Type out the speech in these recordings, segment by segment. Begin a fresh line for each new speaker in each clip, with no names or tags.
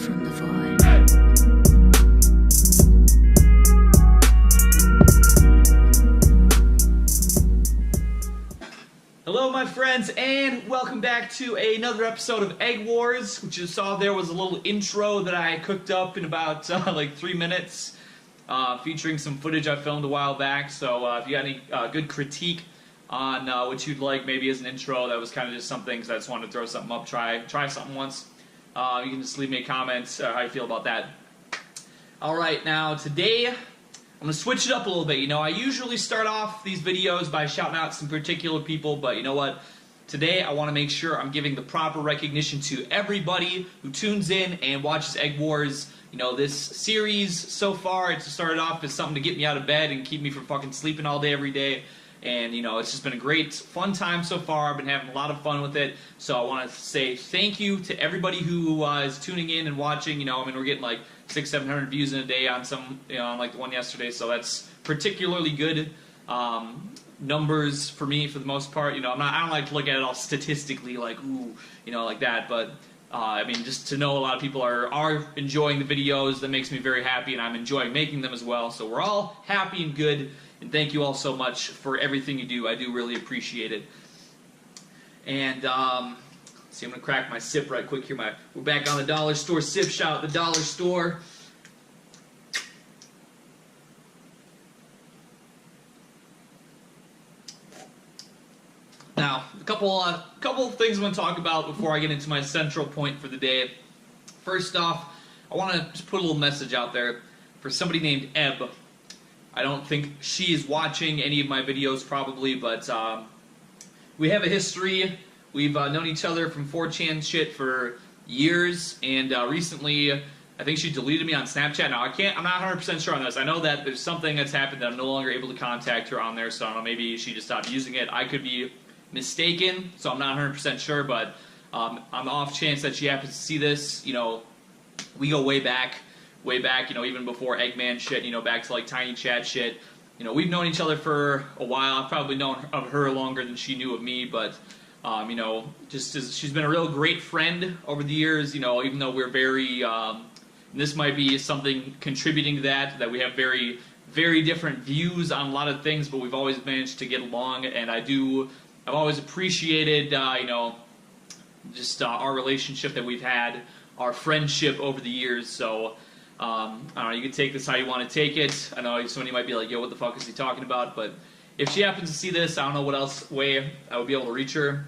from the void.
Hello my friends, and welcome back to another episode of Egg Wars. Which you saw there was a little intro that I cooked up in about like 3 minutes, featuring some footage I filmed a while back. So if you got any good critique on what you'd like maybe as an intro, that was kind of just something because I just wanted to throw something up, try something once. You can just leave me a comment how you feel about that. Alright, now today I'm going to switch it up a little bit. You know, I usually start off these videos by shouting out some particular people, but you know what? Today I want to make sure I'm giving the proper recognition to everybody who tunes in and watches Egg Wars. You know, this series so far, it started off as something to get me out of bed and keep me from fucking sleeping all day every day. And, you know, it's just been a great, fun time so far. I've been having a lot of fun with it. So I want to say thank you to everybody who is tuning in and watching. You know, I mean, we're getting like 600-700 views in a day on some, you know, on like the one yesterday. So that's particularly good numbers for me for the most part. You know, I don't like to look at it all statistically like, ooh, you know, like that. But, I mean, just to know a lot of people are enjoying the videos, that makes me very happy. And I'm enjoying making them as well. So we're all happy and good. And thank you all so much for everything you do. I do really appreciate it. And, let's see, I'm going to crack my sip right quick here. We're back on the dollar store sip. Shout out the dollar store. Now, a couple of things I want to talk about before I get into my central point for the day. First off, I want to just put a little message out there for somebody named Eb. I don't think she is watching any of my videos probably, but we have a history. We've known each other from 4chan shit for years, and recently I think she deleted me on Snapchat. Now I'm not 100% sure on this. I know that there's something that's happened that I'm no longer able to contact her on there, so I don't know, maybe she just stopped using it. I could be mistaken, so I'm not 100% sure, but on the off chance that she happens to see this, you know, we go way back, you know, even before Eggman shit, you know, back to like Tiny Chat shit. You know, we've known each other for a while. I've probably known of her longer than she knew of me, but, you know, just as she's been a real great friend over the years, you know, even though we're very, and this might be something contributing to that we have very, very different views on a lot of things, but we've always managed to get along, and I've always appreciated, you know, just our relationship that we've had, our friendship over the years, so, I don't know, you can take this how you want to take it. I know somebody might be like, yo, what the fuck is he talking about? But if she happens to see this, I don't know what else way I would be able to reach her.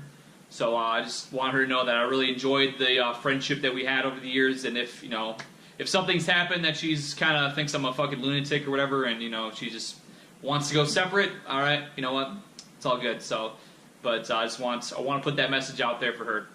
So I just want her to know that I really enjoyed the friendship that we had over the years. And if, you know, if something's happened that she's kind of thinks I'm a fucking lunatic or whatever, and, you know, she just wants to go separate, all right, you know what? It's all good. So, but I want to put that message out there for her.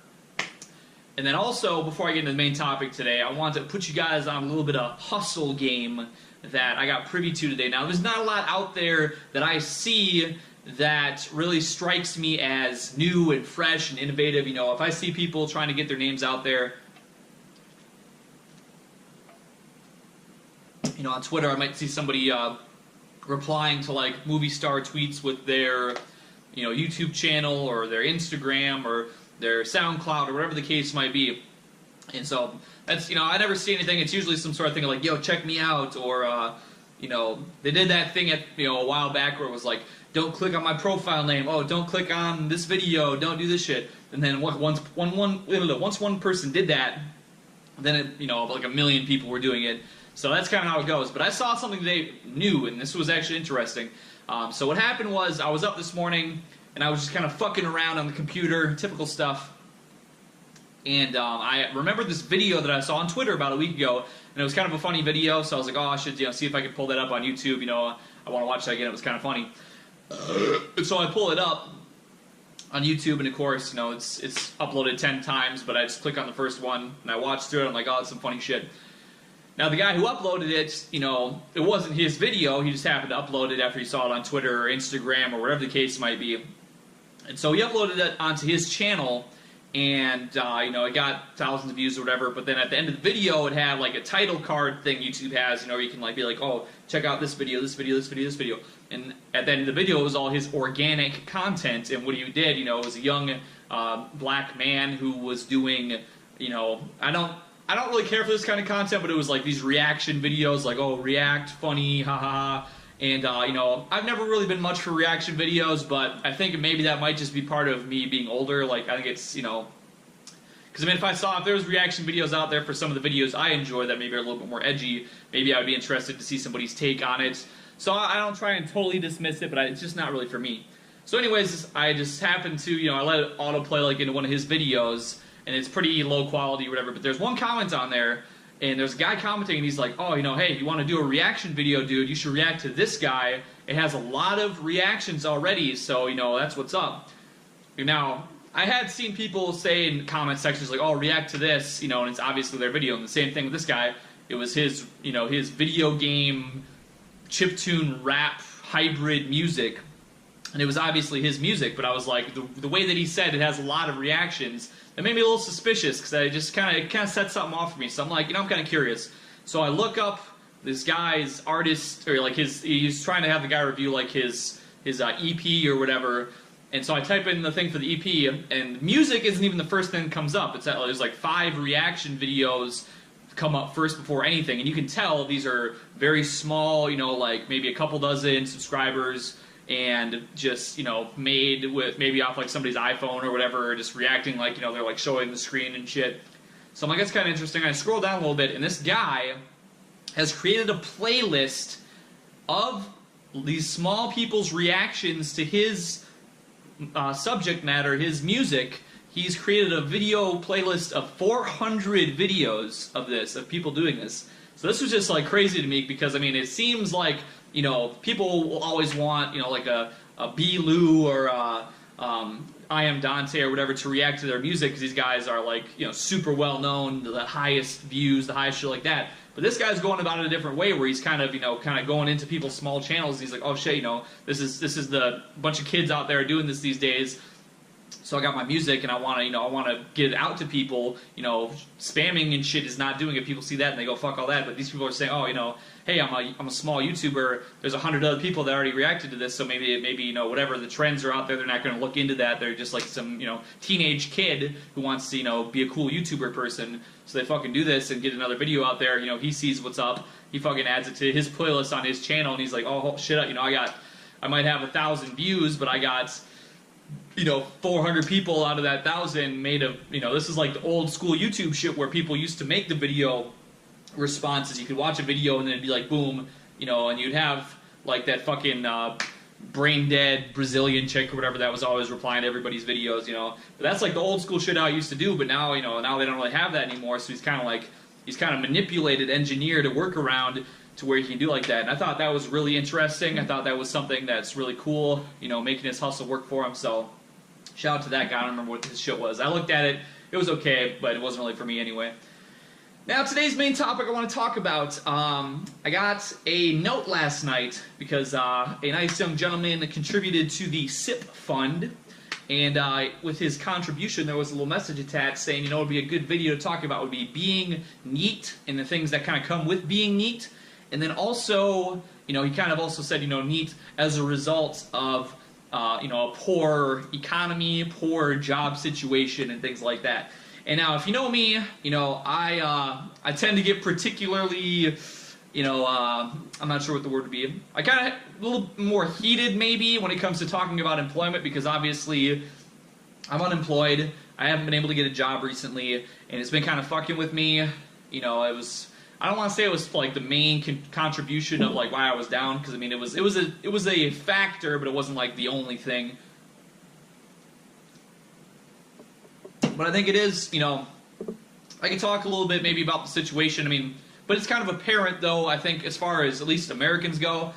And then also, before I get into the main topic today, I want to put you guys on a little bit of hustle game that I got privy to today. Now, there's not a lot out there that I see that really strikes me as new and fresh and innovative. You know, if I see people trying to get their names out there, you know, on Twitter, I might see somebody replying to, like, movie star tweets with their, you know, YouTube channel or their Instagram or their SoundCloud or whatever the case might be. And so that's, you know, I never see anything. It's usually some sort of thing like, yo, check me out, or you know, they did that thing at, you know, a while back where it was like, don't click on my profile name, oh, don't click on this video, don't do this shit. And then once one person did that, then it, you know, like a million people were doing it. So that's kind of how it goes. But I saw something today new, and this was actually interesting. So what happened was, I was up this morning and I was just kind of fucking around on the computer, typical stuff. And I remembered this video that I saw on Twitter about a week ago, and it was kind of a funny video, so I was like, oh, I should, you know, see if I could pull that up on YouTube, you know, I want to watch that again, it was kind of funny. And so I pull it up on YouTube, and of course, you know, it's uploaded 10 times, but I just click on the first one, and I watch through it, and I'm like, oh, it's some funny shit. Now, the guy who uploaded it, you know, it wasn't his video, he just happened to upload it after he saw it on Twitter or Instagram or whatever the case might be. And so he uploaded it onto his channel, and, you know, it got thousands of views or whatever, but then at the end of the video, it had, like, a title card thing YouTube has, you know, where you can, like, be like, oh, check out this video, this video, this video, this video. And at the end of the video, it was all his organic content, and what he did, you know, it was a young black man who was doing, you know, I don't I don't really care for this kind of content, but it was like these reaction videos, like, oh, react, funny, haha. And, you know, I've never really been much for reaction videos, but I think maybe that might just be part of me being older. Like, I think it's, you know, because, I mean, if there was reaction videos out there for some of the videos I enjoy that maybe are a little bit more edgy, maybe I would be interested to see somebody's take on it. So I don't try and totally dismiss it, but it's just not really for me. So anyways, I just happened to, you know, I let it autoplay like into one of his videos, and it's pretty low quality or whatever, but there's one comment on there, and there's a guy commenting, and he's like, oh, you know, hey, you want to do a reaction video, dude, you should react to this guy. It has a lot of reactions already, so, you know, that's what's up. Now, I had seen people say in comment sections like, oh, react to this, you know, and it's obviously their video, and the same thing with this guy. It was his, you know, his video game chiptune rap hybrid music, and it was obviously his music, but I was like, the way that he said it has a lot of reactions, it made me a little suspicious, because I just kind of set something off for me. So I'm like, you know, I'm kind of curious. So I look up this guy's artist, or like he's trying to have the guy review like his EP or whatever. And so I type in the thing for the EP, and music isn't even the first thing that comes up. There's like 5 reaction videos come up first before anything, and you can tell these are very small, you know, like maybe a couple dozen subscribers, and just, you know, made with maybe off like somebody's iPhone or whatever, just reacting like, you know, they're like showing the screen and shit. So I'm like, that's kind of interesting. I scroll down a little bit, and this guy has created a playlist of these small people's reactions to his subject matter, his music. He's created a video playlist of 400 videos of this, of people doing this. So this was just like crazy to me, because I mean, it seems like, you know, people will always want, you know, like a B. Lou or I Am Dante or whatever to react to their music, because these guys are like, you know, super well known, the highest views, the highest shit like that. But this guy's going about it a different way, where he's kind of, you know, going into people's small channels. He's like, oh shit, you know, this is the bunch of kids out there doing this these days. So I got my music, and I want to, you know, I want to get it out to people. You know, spamming and shit is not doing it. People see that and they go, fuck all that. But these people are saying, oh, you know, hey, I'm a small YouTuber. There's 100 other people that already reacted to this, so maybe you know, whatever the trends are out there, they're not going to look into that. They're just like some, you know, teenage kid who wants to, you know, be a cool YouTuber person. So they fucking do this and get another video out there. You know, he sees what's up. He fucking adds it to his playlist on his channel, and he's like, oh shit, you know, I might have 1,000 views, but I got, you know, 400 people out of that 1,000 made of, you know, this is like the old school YouTube shit where people used to make the video responses. You could watch a video and then it'd be like, boom, you know, and you'd have like that fucking brain dead Brazilian chick or whatever that was always replying to everybody's videos, you know. But that's like the old school shit I used to do, but now, you know, now they don't really have that anymore, so he's kind of manipulated, engineered a workaround to where he can do like that. And I thought that was really interesting. I thought that was something that's really cool, you know, making his hustle work for him. So shout out to that guy. I don't remember what his shit was. I looked at it. It was okay, but it wasn't really for me anyway. Now, today's main topic I want to talk about, I got a note last night because a nice young gentleman contributed to the SIP fund, and with his contribution there was a little message attached saying, you know, it would be a good video to talk about would be being neat and the things that kind of come with being neat, and then also, you know, he kind of also said, you know, neat as a result of, you know, a poor economy, poor job situation, and things like that. And now, if you know me, you know, I tend to get particularly, you know, I'm not sure what the word would be. I kind of a little more heated, maybe, when it comes to talking about employment, because obviously I'm unemployed. I haven't been able to get a job recently, and it's been kind of fucking with me. You know, it was, I don't want to say it was like the main contribution of like why I was down, because I mean it was a factor, but it wasn't like the only thing. But I think it is, you know, I can talk a little bit maybe about the situation. I mean, but it's kind of apparent, though, I think, as far as at least Americans go.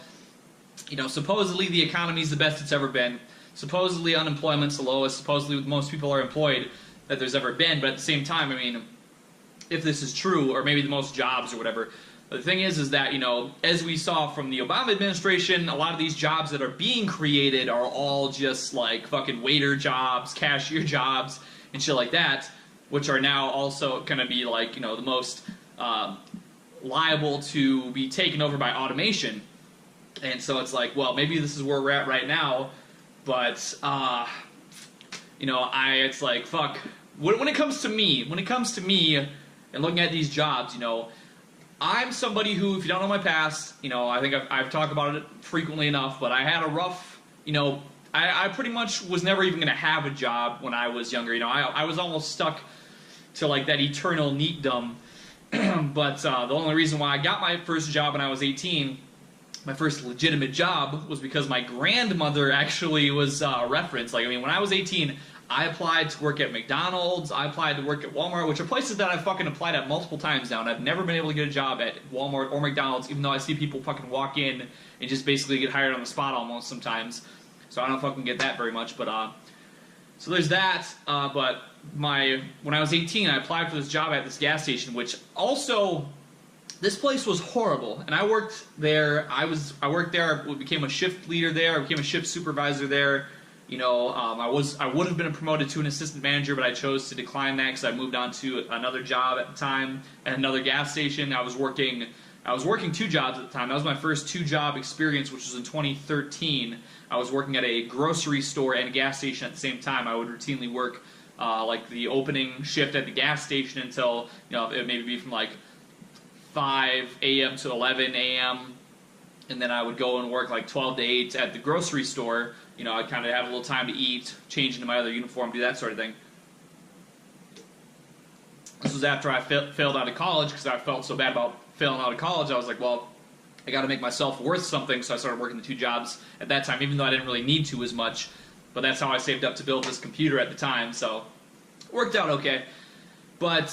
You know, supposedly the economy's the best it's ever been. Supposedly unemployment's the lowest. Supposedly most people are employed that there's ever been. But at the same time, I mean, if this is true, or maybe the most jobs or whatever, the thing is that, you know, as we saw from the Obama administration, a lot of these jobs that are being created are all just like fucking waiter jobs, cashier jobs, and shit like that, which are now also going to be like, you know, the most liable to be taken over by automation. And so it's like, well, maybe this is where we're at right now, but you know, it's like, fuck. When it comes to me, and looking at these jobs, you know, I'm somebody who, if you don't know my past, you know, I think I've talked about it frequently enough, but I had a rough, you know, I pretty much was never even going to have a job when I was younger. You know, I was almost stuck to like that eternal NEETdom. But the only reason why I got my first job when I was 18, my first legitimate job, was because my grandmother actually was a reference. Like, I mean, when I was 18, I applied to work at McDonald's, I applied to work at Walmart, which are places that I've fucking applied at multiple times now, and I've never been able to get a job at Walmart or McDonald's, even though I see people fucking walk in and just basically get hired on the spot almost sometimes. So I don't fucking get that very much, but so there's that. But when I was 18, I applied for this job at this gas station, which also, this place was horrible. And I worked there. I worked there. I became a shift leader there. I became a shift supervisor there. You know, I would have been promoted to an assistant manager, but I chose to decline that because I moved on to another job at the time at another gas station. I was working 2 jobs at the time. That was my first 2-job experience, which was in 2013. I was working at a grocery store and a gas station at the same time. I would routinely work like the opening shift at the gas station until, you know, it maybe be from like 5 a.m. to 11 a.m. And then I would go and work like 12 to 8 at the grocery store. You know, I'd kind of have a little time to eat, change into my other uniform, do that sort of thing. This was after I failed out of college because I felt so bad about failing out of college. I was like, well, I got to make myself worth something, so I started working the 2 jobs at that time, even though I didn't really need to as much. But that's how I saved up to build this computer at the time, so it worked out okay. But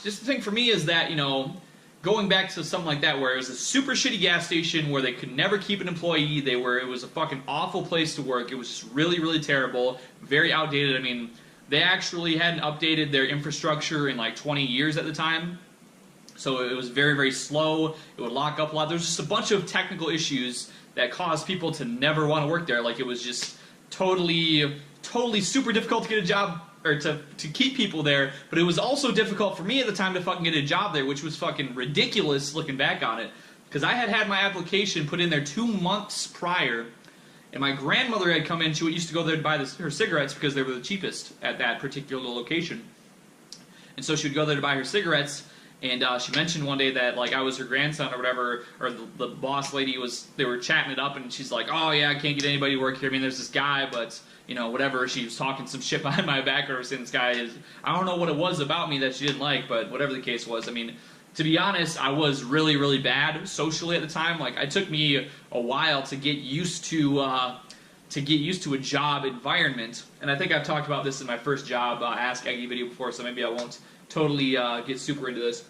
just the thing for me is that, you know, going back to something like that where it was a super shitty gas station where they could never keep an employee, it was a fucking awful place to work. It was just really, really terrible, very outdated. I mean, they actually hadn't updated their infrastructure in like 20 years at the time. So it was very, very slow. It would lock up a lot. There was just a bunch of technical issues that caused people to never want to work there. Like, it was just totally super difficult to get a job, or to keep people there. But it was also difficult for me at the time to fucking get a job there, which was fucking ridiculous looking back on it. Because I had my application put in there 2 months prior, and my grandmother had come in. She used to go there to buy her cigarettes because they were the cheapest at that particular location. And so she would go there to buy her cigarettes. And she mentioned one day that, like, I was her grandson or whatever, or the boss lady they were chatting it up, and she's like, oh yeah, I can't get anybody to work here. I mean, there's this guy, but, you know, whatever. She was talking some shit behind my back, or saying this guy is, I don't know what it was about me that she didn't like, but whatever the case was. I mean, to be honest, I was really, really bad socially at the time. Like, it took me a while to get used to a job environment. And I think I've talked about this in my first job Ask Eggy video before, so maybe I won't totally get super into this.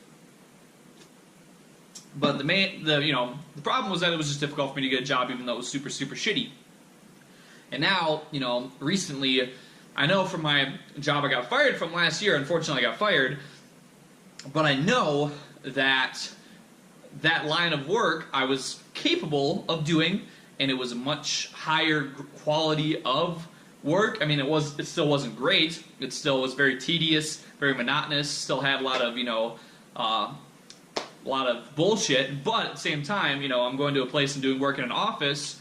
But the problem was that it was just difficult for me to get a job, even though it was super, super shitty. And now, you know, recently, I know from my job I got fired from last year, unfortunately I got fired, but I know that that line of work I was capable of doing, and it was a much higher quality of work. I mean, it still wasn't great. It still was very tedious, very monotonous, still had a lot of, you know, a lot of bullshit, but at the same time, you know, I'm going to a place and doing work in an office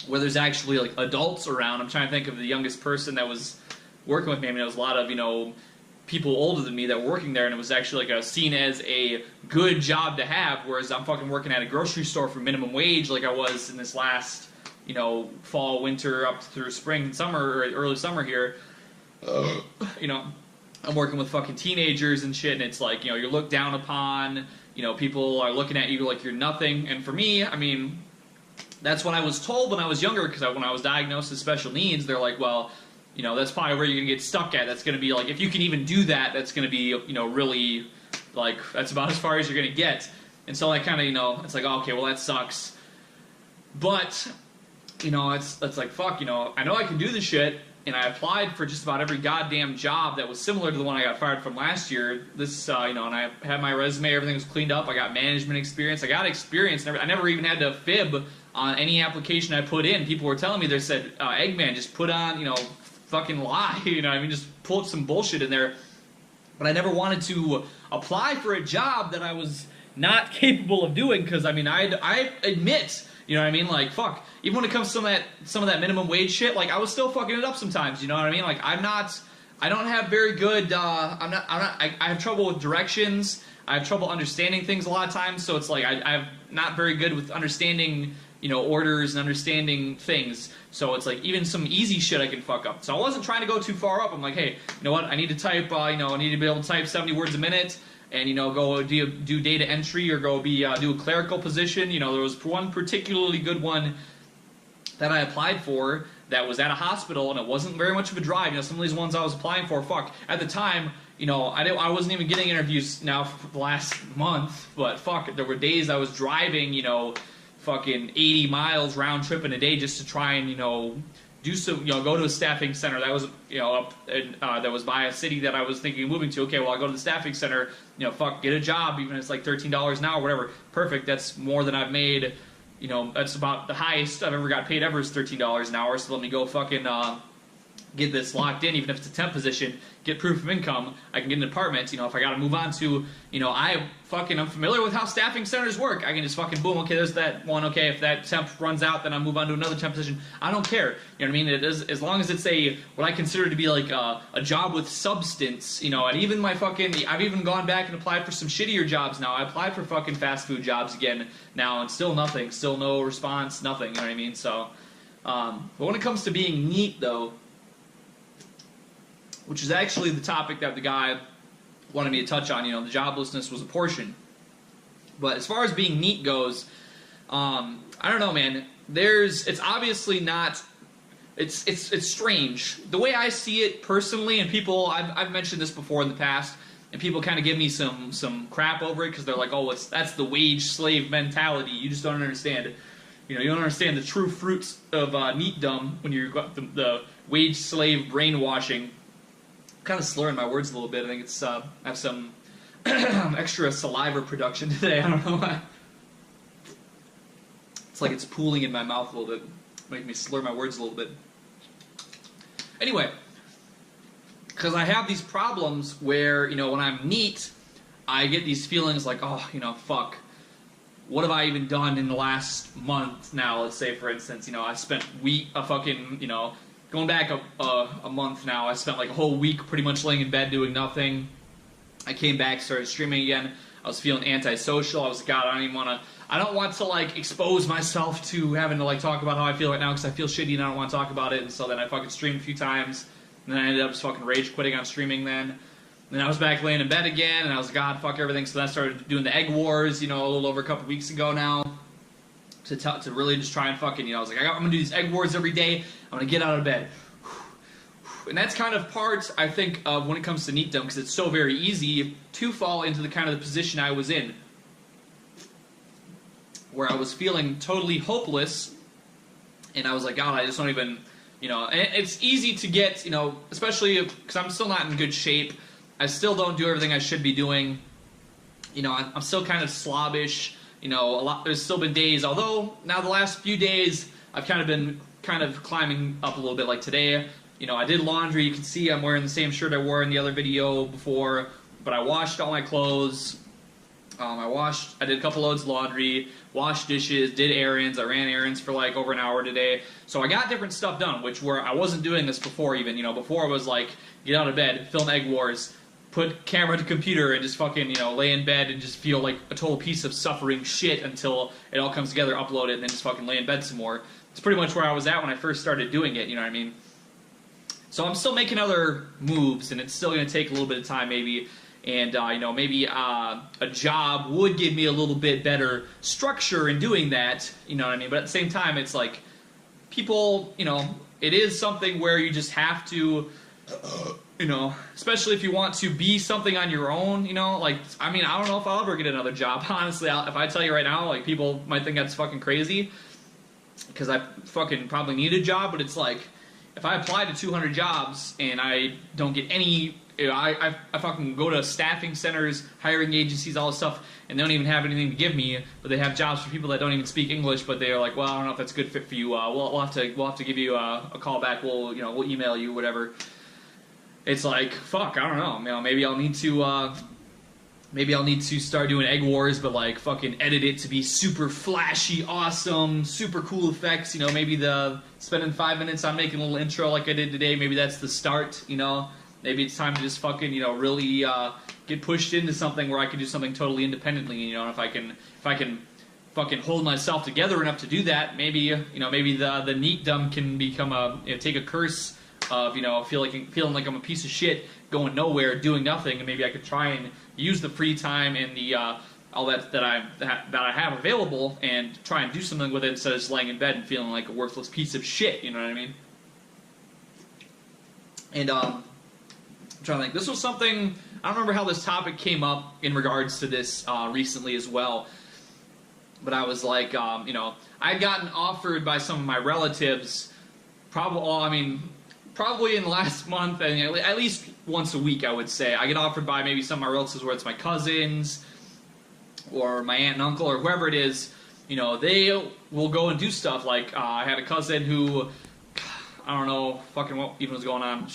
where there's actually, like, adults around. I'm trying to think of the youngest person that was working with me. I mean, there was a lot of, you know, people older than me that were working there, and it was actually, like, seen as a good job to have, whereas I'm fucking working at a grocery store for minimum wage like I was in this last, you know, fall, winter, up through spring and summer, or early summer here. You know, I'm working with fucking teenagers and shit, and it's like, you know, you're looked down upon. You know, people are looking at you like you're nothing. And for me, I mean, that's what I was told when I was younger, because when I was diagnosed with special needs, they're like, well, you know, that's probably where you're going to get stuck at. That's going to be, like, if you can even do that, that's going to be, you know, really, like, that's about as far as you're going to get. And so I kind of, you know, it's like, oh, okay, well, that sucks. But, you know, it's like, fuck, you know I can do this shit. And I applied for just about every goddamn job that was similar to the one I got fired from last year. This, you know, and I had my resume, everything was cleaned up. I got management experience. I got experience. I never even had to fib on any application I put in. People were telling me, they said, Eggman, just put on, you know, fucking lie. You know, I mean, just pull up some bullshit in there. But I never wanted to apply for a job that I was not capable of doing, because, I mean, I admit, you know what I mean? Like, fuck. Even when it comes to some of that minimum wage shit, like, I was still fucking it up sometimes, you know what I mean? Like, I'm not I don't have very good, I have trouble with directions. I have trouble understanding things a lot of times, so it's like I'm not very good with understanding, you know, orders and understanding things. So it's like even some easy shit I can fuck up. So I wasn't trying to go too far up. I'm like, hey, you know what? I need to type, you know, I need to be able to type 70 words a minute, and you know, go do data entry or go do a clerical position. You know, there was one particularly good one that I applied for that was at a hospital, and it wasn't very much of a drive. You know, some of these ones I was applying for, fuck, at the time, you know, I wasn't even getting interviews now for the last month, but fuck, there were days I was driving, you know, fucking 80 miles round trip in a day just to try and, you know, do some, you know, go to a staffing center that was, you know, up that was by a city that I was thinking of moving to. Okay, well, I go to the staffing center, you know, fuck, get a job, even if it's like $13 an hour, whatever. Perfect, that's more than I've made, you know, that's about the highest I've ever got paid ever is $13 an hour, so let me go fucking get this locked in, even if it's a temp position, get proof of income, I can get an apartment, you know, if I gotta move on to, you know, I'm familiar with how staffing centers work, I can just fucking boom, okay, there's that one, okay, if that temp runs out, then I move on to another temp position, I don't care, you know what I mean, it is, as long as it's what I consider to be like a job with substance, you know, and even I've even gone back and applied for some shittier jobs now, I applied for fucking fast food jobs again now, and still nothing, still no response, nothing, you know what I mean, so, but when it comes to being neat, though, which is actually the topic that the guy wanted me to touch on, you know, the joblessness was a portion. But as far as being neat goes, I don't know, man. It's obviously not. It's strange. The way I see it personally, and people, I've mentioned this before in the past, and people kind of give me some crap over it because they're like, oh, that's the wage slave mentality. You just don't understand. You know, you don't understand the true fruits of NEETdom when you've got the wage slave brainwashing. I'm kind of slurring my words a little bit. I think it's I have some extra saliva production today. I don't know why. It's like it's pooling in my mouth a little bit, making me slur my words a little bit. Anyway, because I have these problems where, you know, when I'm neat, I get these feelings like, oh, you know, fuck. What have I even done in the last month now? Let's say, for instance, you know, I spent you know, going back a month now, I spent like a whole week pretty much laying in bed doing nothing. I came back, started streaming again. I was feeling antisocial. I was like, God, I don't want to like expose myself to having to like talk about how I feel right now because I feel shitty and I don't want to talk about it. And so then I fucking streamed a few times. And then I ended up just fucking rage quitting on streaming then. And then I was back laying in bed again and I was like, God, fuck everything. So then I started doing the EggWars, you know, a little over a couple weeks ago now. To really just try and fucking, you know, I was like, I'm going to do these EggWars every day. I'm going to get out of bed. And that's kind of part, I think, of when it comes to NEETdom, because it's so very easy to fall into the kind of the position I was in, where I was feeling totally hopeless, and I was like, God, I just don't even, you know, and it's easy to get, you know, especially because I'm still not in good shape. I still don't do everything I should be doing. You know, I'm still kind of slobbish. You know, there's still been days, although now the last few days I've kind of been climbing up a little bit. Like today, you know, I did laundry. You can see I'm wearing the same shirt I wore in the other video before, but I washed all my clothes. I did a couple loads of laundry, washed dishes, did errands. I ran errands for like over an hour today. So I got different stuff done, I wasn't doing this before even. You know, before I was like, get out of bed, film EggWars, put camera to computer and just fucking, you know, lay in bed and just feel like a total piece of suffering shit until it all comes together, upload it, and then just fucking lay in bed some more. It's pretty much where I was at when I first started doing it, you know what I mean? So I'm still making other moves, and it's still going to take a little bit of time maybe, and, you know, maybe a job would give me a little bit better structure in doing that, you know what I mean? But at the same time, it's like, people, you know, it is something where you just have to... you know, especially if you want to be something on your own, you know, like, I mean, I don't know if I'll ever get another job, honestly. If I tell you right now, like, people might think that's fucking crazy, because I fucking probably need a job, but it's like, if I apply to 200 jobs, and I don't get any, you know, I fucking go to staffing centers, hiring agencies, all this stuff, and they don't even have anything to give me, but they have jobs for people that don't even speak English, but they're like, well, I don't know if that's a good fit for you, we'll have to give you a call back, we'll email you, whatever. It's like, fuck, I don't know. You know, maybe I'll need to start doing EggWars, but like fucking edit it to be super flashy, awesome, super cool effects. You know, maybe spending 5 minutes on making a little intro like I did today. Maybe that's the start. You know, maybe it's time to just fucking, really get pushed into something where I can do something totally independently, and if I can fucking hold myself together enough to do that, maybe, maybe the NEETdom can become take a curse of, feeling like I'm a piece of shit, going nowhere, doing nothing, and maybe I could try and use the free time and the all that I have available and try and do something with it instead of just laying in bed and feeling like a worthless piece of shit. You know what I mean? And I'm trying to think. This was something, I don't remember how this topic came up in regards to this recently as well. But I was like, I'd gotten offered by some of my relatives, probably in the last month, and at least once a week, I would say. I get offered by maybe some of my relatives, where it's my cousins, or my aunt and uncle, or whoever it is, they will go and do stuff. Like, I had a cousin who, I don't know fucking what even was going on.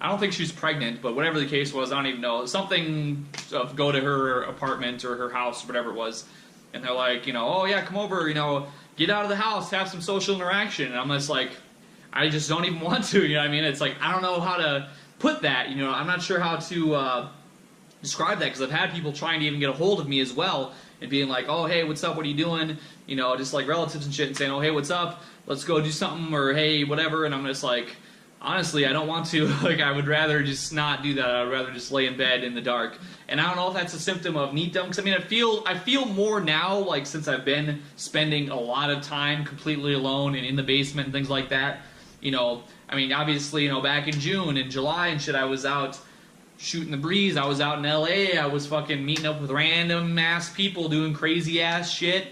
I don't think she was pregnant, but whatever the case was, I don't even know. Something of go to her apartment or her house, or whatever it was. And they're like, oh yeah, come over, get out of the house, have some social interaction. And I'm just like, I just don't even want to, what I mean? It's like, I don't know how to put that, I'm not sure how to describe that, because I've had people trying to even get a hold of me as well, and being like, oh, hey, what's up, what are you doing? Just like relatives and shit, and saying, oh, hey, what's up? Let's go do something, or hey, whatever. And I'm just like, honestly, I don't want to. Like, I would rather just not do that. I'd rather just lay in bed in the dark. And I don't know if that's a symptom of NEETdom, because I feel more now, like, since I've been spending a lot of time completely alone and in the basement and things like that. Obviously, back in June and July and shit, I was out shooting the breeze. I was out in LA. I was fucking meeting up with random ass people doing crazy ass shit.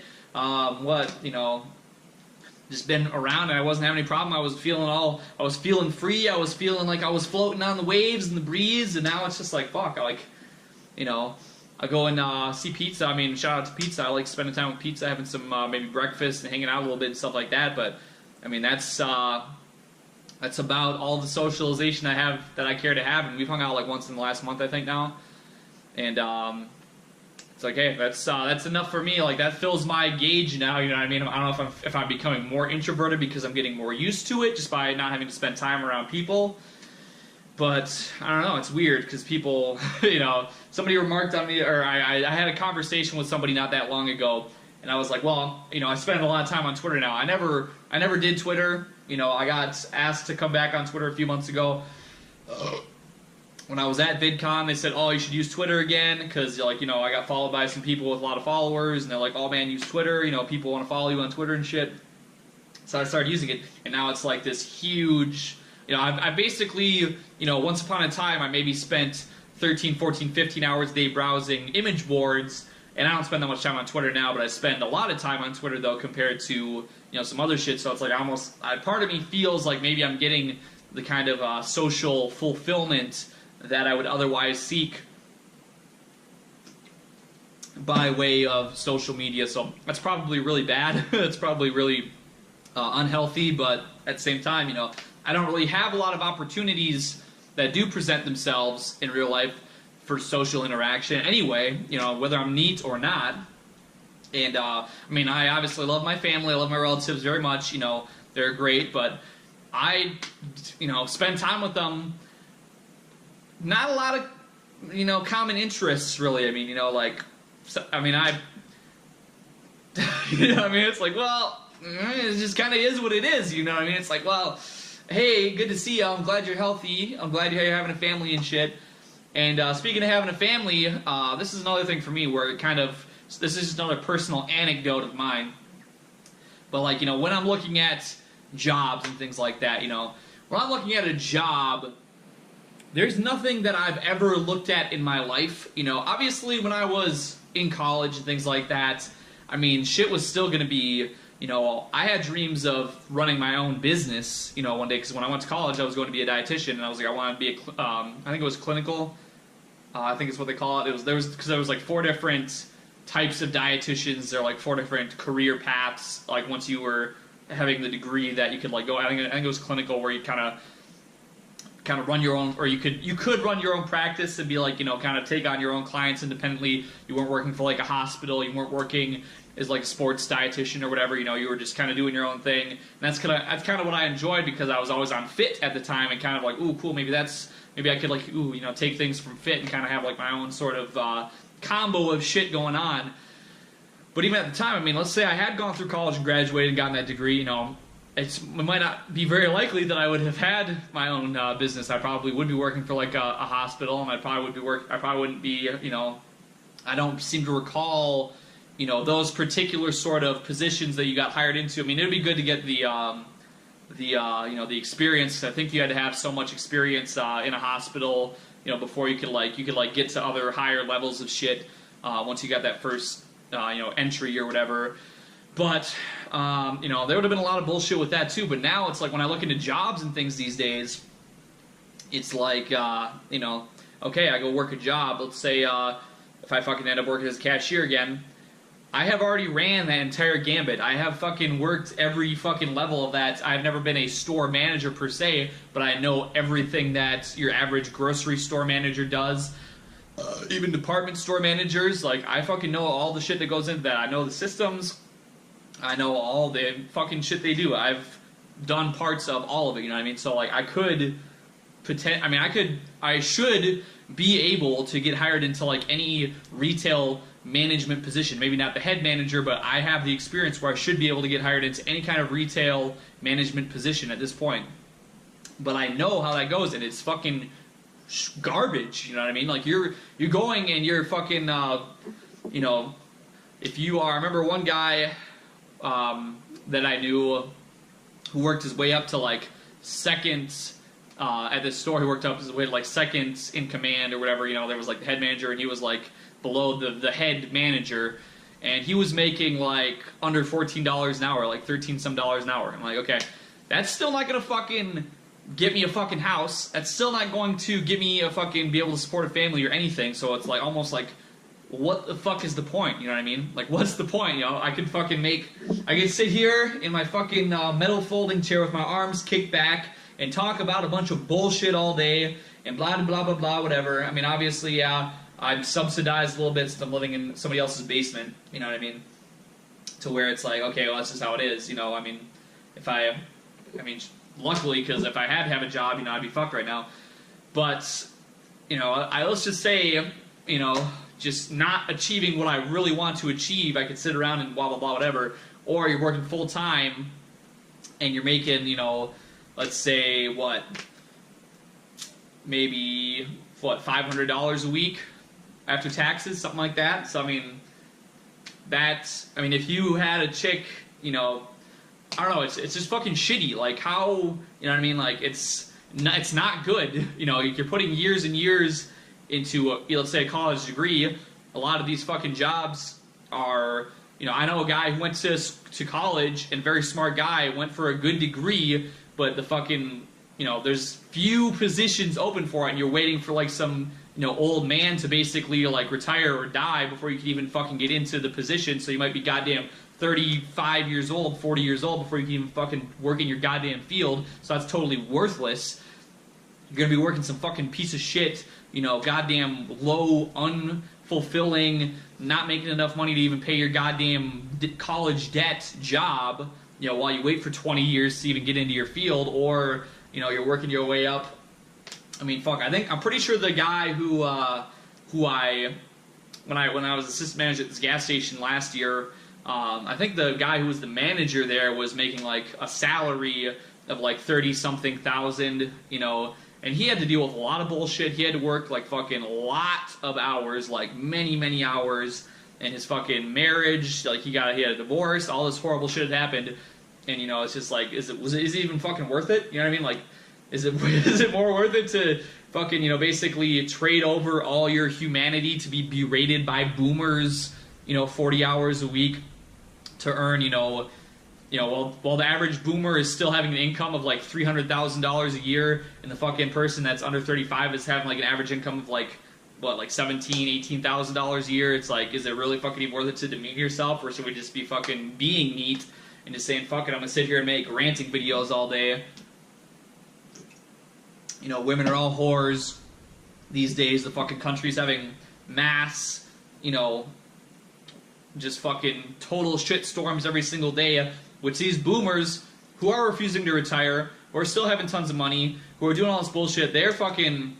Just been around, and I wasn't having any problem. I was feeling free. I was feeling like I was floating on the waves and the breeze. And now it's just like, fuck. I go and see Pizza. Shout out to Pizza. I like spending time with Pizza, having some maybe breakfast and hanging out a little bit and stuff like that. But that's about all the socialization I have that I care to have, and we've hung out like once in the last month, I think, now. And it's like, hey, that's enough for me. Like, that fills my gauge now. I don't know if I'm becoming more introverted because I'm getting more used to it just by not having to spend time around people. But I don't know. It's weird because people, somebody remarked on me, or I had a conversation with somebody not that long ago, and I was like, well, I spend a lot of time on Twitter now. I never did Twitter. I got asked to come back on Twitter a few months ago. When I was at VidCon, they said, oh, you should use Twitter again, because, I got followed by some people with a lot of followers, and they're like, oh, man, use Twitter. People want to follow you on Twitter and shit. So I started using it, and now it's like this huge... I basically, once upon a time, I maybe spent 13, 14, 15 hours a day browsing image boards, and I don't spend that much time on Twitter now, but I spend a lot of time on Twitter, though, compared to, some other shit. So it's like part of me feels like maybe I'm getting the kind of social fulfillment that I would otherwise seek by way of social media. So that's probably really bad. It's probably really unhealthy, but at the same time, I don't really have a lot of opportunities that do present themselves in real life for social interaction anyway, whether I'm neat or not. And, I obviously love my family, I love my relatives very much, they're great, but I, spend time with them, not a lot of, common interests, really. It's like, well, it just kind of is what it is, It's like, well, hey, good to see you, I'm glad you're healthy, I'm glad you're having a family and shit. And speaking of having a family, this is another thing for me where it kind of, this is just another personal anecdote of mine. But when I'm looking at jobs and things like that, when I'm looking at a job, there's nothing that I've ever looked at in my life. Obviously when I was in college and things like that, shit was still going to be, I had dreams of running my own business, one day, because when I went to college, I was going to be a dietitian, and I was like, I want to be I think it was clinical, I think it's what they call it. There was like 4 different types of dietitians. There are like 4 different career paths, like once you were having the degree that you could like go, I think it was clinical, where you kind of run your own, or you could run your own practice and be like, kind of take on your own clients independently. You weren't working for like a hospital, you weren't working as like a sports dietitian or whatever, you were just kind of doing your own thing. And that's kind of what I enjoyed, because I was always on Fit at the time, and kind of like, ooh, cool, maybe that's maybe I could like, ooh, you know, take things from fit and kind of have like my own sort of combo of shit going on. But even at the time, I mean, let's say I had gone through college and graduated and gotten that degree, you know, it might not be very likely that I would have had my own business. I probably would be working for like a hospital, and I probably wouldn't be, you know, I don't seem to recall, you know, those particular sort of positions that you got hired into. I mean, it'd be good to get the you know, the experience. I think you had to have so much experience in a hospital, you know, before you could get to other higher levels of shit once you got that first you know, entry or whatever. But you know, there would have been a lot of bullshit with that too. But now it's like when I look into jobs and things these days, it's like you know, okay, I go work a job. Let's say if I fucking end up working as a cashier again, I have already ran that entire gambit. I have fucking worked every fucking level of that. I've never been a store manager per se, but I know everything that your average grocery store manager does. Even department store managers, like, I fucking know all the shit that goes into that. I know the systems. I know all the fucking shit they do. I've done parts of all of it, you know what I mean? So, like, I should be able to get hired into, like, any retail management position. Maybe not the head manager, but I have the experience where I should be able to get hired into any kind of retail management position at this point. But I know how that goes, and it's fucking garbage, you know what I mean? Like, you're going and you're fucking, you know, if you are, I remember one guy that I knew who worked his way up to, like, second at this store. He worked up his way to, like, second in command or whatever, you know. There was, like, the head manager, and he was, like, below the head manager, and he was making, like, under $14 an hour, like 13 some dollars an hour. I'm like, okay, that's still not gonna fucking get me a fucking house. That's still not going to get me a fucking be able to support a family or anything. So it's like almost like, what the fuck is the point? You know what I mean? Like, what's the point? You know, I could sit here in my fucking metal folding chair with my arms kicked back and talk about a bunch of bullshit all day and blah blah blah blah whatever. I mean, obviously, yeah, I'm subsidized a little bit since I'm living in somebody else's basement. You know what I mean? To where it's like, okay, well, that's just how it is. You know, I mean, luckily, because if I had to have a job, you know, I'd be fucked right now. But, you know, let's just say, you know, just not achieving what I really want to achieve, I could sit around and blah, blah, blah, whatever. Or you're working full-time, and you're making, you know, let's say, maybe, $500 a week after taxes, something like that. So, I mean, if you had a chick, you know, I don't know, it's just fucking shitty. Like, how, you know what I mean? Like, it's not good. You know, you're putting years and years into, let's say, a college degree. A lot of these fucking jobs are, you know, I know a guy who went to college, and very smart guy, went for a good degree, but the fucking, you know, there's few positions open for it, and you're waiting for, like, some, you know, old man to basically, like, retire or die before you can even fucking get into the position. So you might be goddamn 35 years old, 40 years old before you can even fucking work in your goddamn field. So that's totally worthless. You're gonna be working some fucking piece of shit, you know, goddamn low, unfulfilling, not making enough money to even pay your goddamn college debt job, you know, while you wait for 20 years to even get into your field, or, you know, you're working your way up. I mean, fuck, I'm pretty sure the guy when I was assistant manager at this gas station last year, I think the guy who was the manager there was making, like, a salary of, like, 30-something thousand, you know, and he had to deal with a lot of bullshit. He had to work, like, fucking lot of hours, like, many, many hours, and his fucking marriage, like, he had a divorce, all this horrible shit had happened, and, you know, it's just like, is it even fucking worth it? You know what I mean? Like, is it more worth it to fucking, you know, basically trade over all your humanity to be berated by boomers, you know, 40 hours a week to earn, you know, while the average boomer is still having an income of, like, $300,000 a year, and the fucking person that's under 35 is having, like, an average income of, like, $17,000, $18,000 a year. It's like, is it really fucking even worth it to demean yourself, or should we just be fucking being neat and just saying, fuck it, I'm gonna sit here and make ranting videos all day? You know, women are all whores these days. The fucking country's having mass, you know, just fucking total shit storms every single day, which these boomers who are refusing to retire, who are still having tons of money, who are doing all this bullshit, they're fucking,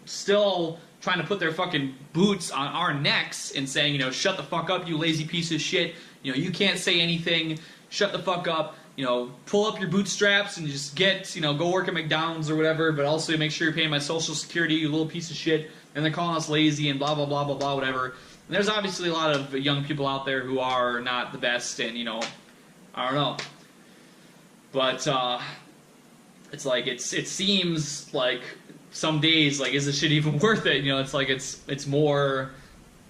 still trying to put their fucking boots on our necks and saying, you know, shut the fuck up, you lazy piece of shit. You know, you can't say anything. Shut the fuck up. You know, pull up your bootstraps and just get, you know, go work at McDonald's or whatever, but also make sure you're paying my Social Security, you little piece of shit. And they're calling us lazy and blah, blah, blah, blah, blah, whatever. And there's obviously a lot of young people out there who are not the best and, you know, I don't know. But, it's like, it seems like some days, like, is this shit even worth it? You know, it's like, it's more,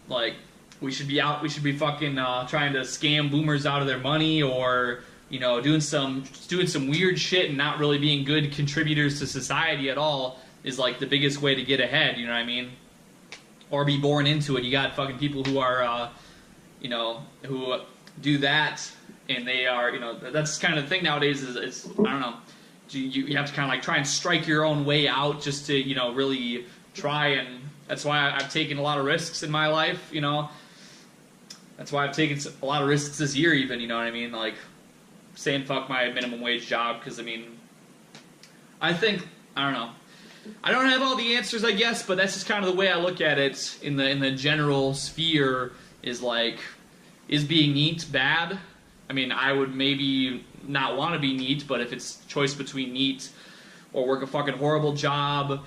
like, we should be fucking, trying to scam boomers out of their money or, you know, doing some weird shit and not really being good contributors to society at all is, like, the biggest way to get ahead, you know what I mean? Or be born into it. You got fucking people who are, you know, who do that, and they are, you know, that's kind of the thing nowadays is I don't know, you have to kind of like try and strike your own way out just to, you know, really try, and that's why I've taken a lot of risks in my life, you know. That's why I've taken a lot of risks this year even, you know what I mean, like saying fuck my minimum wage job, because I mean, I think, I don't know, I don't have all the answers, I guess, but that's just kind of the way I look at it in the general sphere, is like, is being neat bad? I mean, I would maybe not want to be neat, but if it's choice between neat or work a fucking horrible job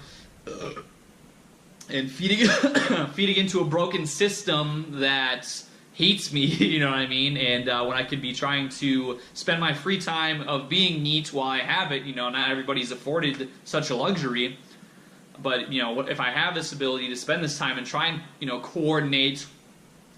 and feeding into a broken system that hates me, you know what I mean? And when I could be trying to spend my free time of being neat while I have it, you know, not everybody's afforded such a luxury. But, you know, if I have this ability to spend this time and try and, you know, coordinate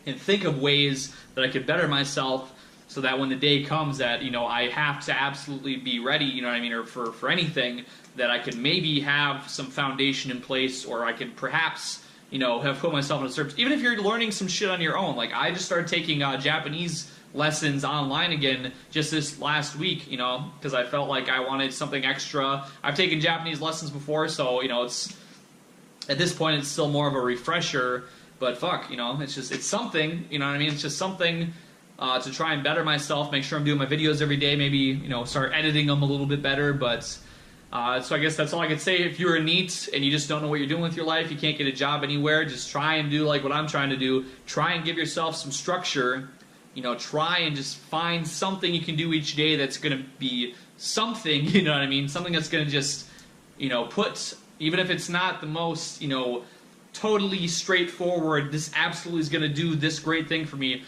and think of ways that I could better myself, so that when the day comes that, you know, I have to absolutely be ready, you know what I mean, or for anything, that I could maybe have some foundation in place, or I could perhaps, you know, have put myself in a service. Even if you're learning some shit on your own. Like, I just started taking Japanese lessons online again just this last week, you know, because I felt like I wanted something extra. I've taken Japanese lessons before, so, you know, it's, at this point, it's still more of a refresher, but fuck, you know, it's something, you know what I mean, it's just something to try and better myself, make sure I'm doing my videos every day, maybe, you know, start editing them a little bit better, but, so I guess that's all I could say. If you're a NEET and you just don't know what you're doing with your life, you can't get a job anywhere, just try and do like what I'm trying to do, try and give yourself some structure, you know, try and just find something you can do each day that's going to be something, you know what I mean, something that's going to just, you know, put, even if it's not the most, you know, totally straightforward, this absolutely is going to do this great thing for me.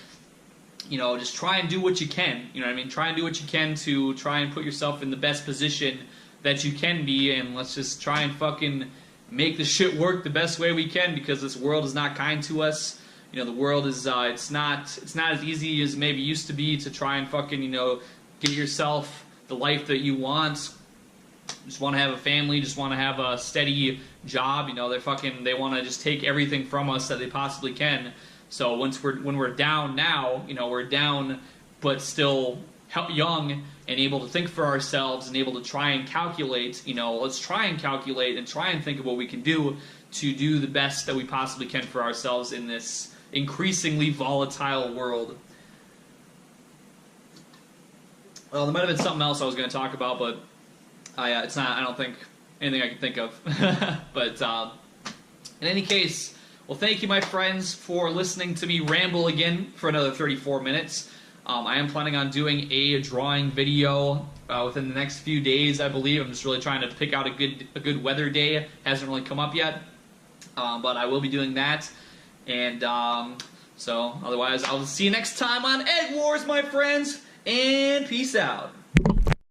You know, just try and do what you can, you know what I mean? Try and do what you can to try and put yourself in the best position that you can be, and let's just try and fucking make the shit work the best way we can, because this world is not kind to us. You know, the world is, it's not as easy as it maybe used to be to try and fucking, you know, get yourself the life that you want. Just want to have a family, just want to have a steady job, you know, they want to just take everything from us that they possibly can. So when we're down now, you know, we're down but still young and able to think for ourselves and able to try and calculate, you know, let's try and calculate and try and think of what we can do to do the best that we possibly can for ourselves in this increasingly volatile world. Well, there might have been something else I was going to talk about, but it's not, I don't think, anything I can think of. But in any case, well, thank you, my friends, for listening to me ramble again for another 34 minutes. I am planning on doing a drawing video within the next few days, I believe. I'm just really trying to pick out a good weather day. Hasn't really come up yet, but I will be doing that. And so, otherwise, I'll see you next time on Egg Wars, my friends, and peace out.